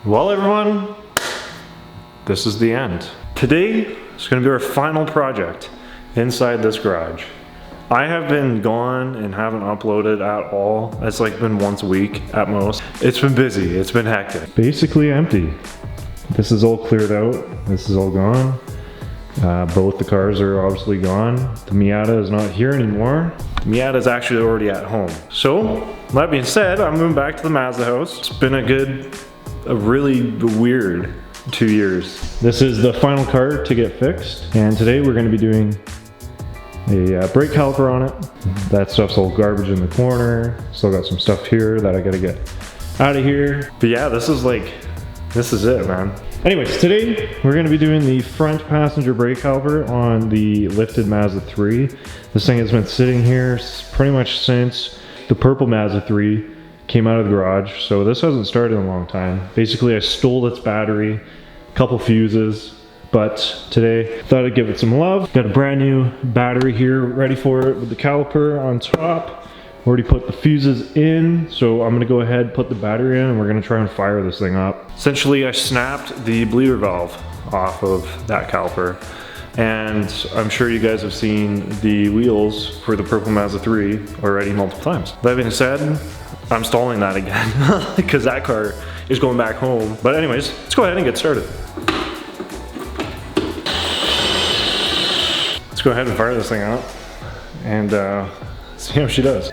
Well, everyone, this is the end. Today is going to be our final project inside this garage. I have been gone and haven't uploaded at all. It's like been once a week at most. It's been busy, it's been hectic. Basically empty. This is all cleared out, this is all gone. Both the cars are obviously gone. The Miata is not here anymore. The Miata is actually already at home. So, that being said, I'm moving back to the Mazda house. It's been a really weird 2 years. This is the final car to get fixed, and today we're going to be doing a brake caliper on it. That stuff's all garbage in the corner. Still got some stuff here that I gotta get out of here. But yeah, this is it, man. Anyways, today we're going to be doing the front passenger brake caliper on the lifted Mazda 3. This thing has been sitting here pretty much since the purple Mazda 3 came out of the garage, so this hasn't started in a long time. Basically, I stole its battery, a couple fuses, but today thought I'd give it some love. Got a brand new battery here ready for it with the caliper on top. Already put the fuses in, so I'm gonna go ahead and put the battery in and we're gonna try and fire this thing up. Essentially, I snapped the bleeder valve off of that caliper, and I'm sure you guys have seen the wheels for the purple Mazda 3 already multiple times. That being said, I'm stalling that again because that car is going back home. But anyways, let's go ahead and get started. Let's go ahead and fire this thing up and see how she does.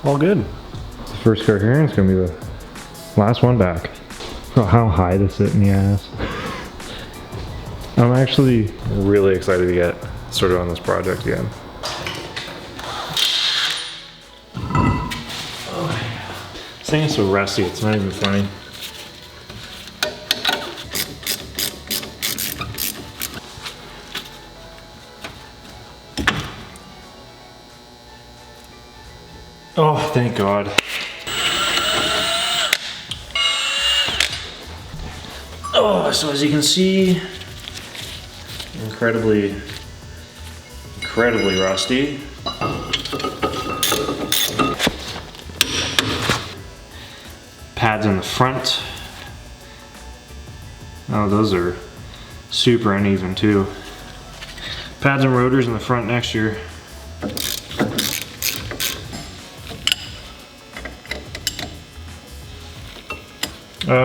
All good. The first car here, and it's gonna be the last one back. Oh, how high to sit in the ass. I'm actually really excited to get started on this project again. This thing is so rusty, it's not even funny. Oh, thank God. Oh, so as you can see, incredibly rusty. Pads in the front. Oh, those are super uneven too. Pads and rotors in the front next year.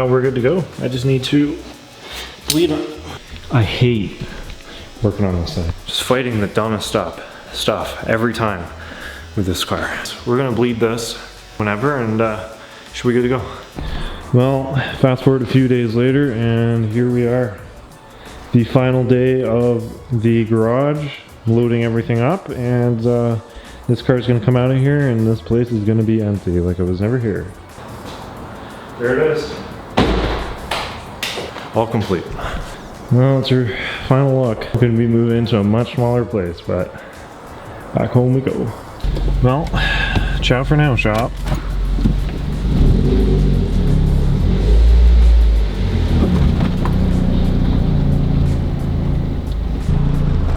We're good to go. I just need to bleed on. I hate working on this thing. Just fighting the dumbest stuff every time with this car. So we're gonna bleed this whenever, and should be good to go. Well, fast forward a few days later, and here we are. The final day of the garage, loading everything up, and this car is gonna come out of here, and this place is gonna be empty, like I was never here. There it is. All complete. Well, it's our final look. We're gonna be moving into a much smaller place, but back home we go. Well, ciao for now, shop.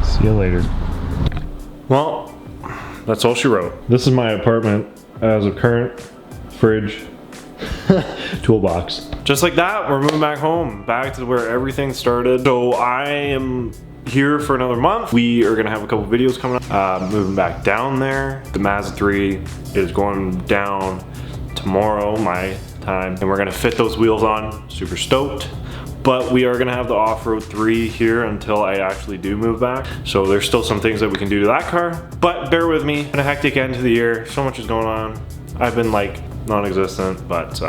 See you later. Well, that's all she wrote. This is my apartment as of current. Fridge. Toolbox. Just like that, we're moving back home, back to where everything started. So I am here for another month. We are gonna have a couple videos coming up. Moving back down there. The Mazda 3 is going down tomorrow, my time, and we're gonna fit those wheels on. Super stoked. But we are gonna have the off-road 3 here until I actually do move back. So there's still some things that we can do to that car, but bear with me. Been a hectic end to the year. So much is going on. I've been like non-existent, but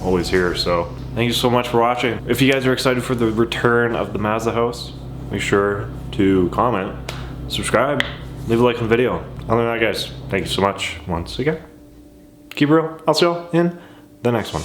always here. So thank you so much for watching. If you guys are excited for the return of the Mazda house, make sure to comment, subscribe, leave a like on the video. Other than that, guys, thank you so much once again. Keep it real. I'll see y'all in the next one.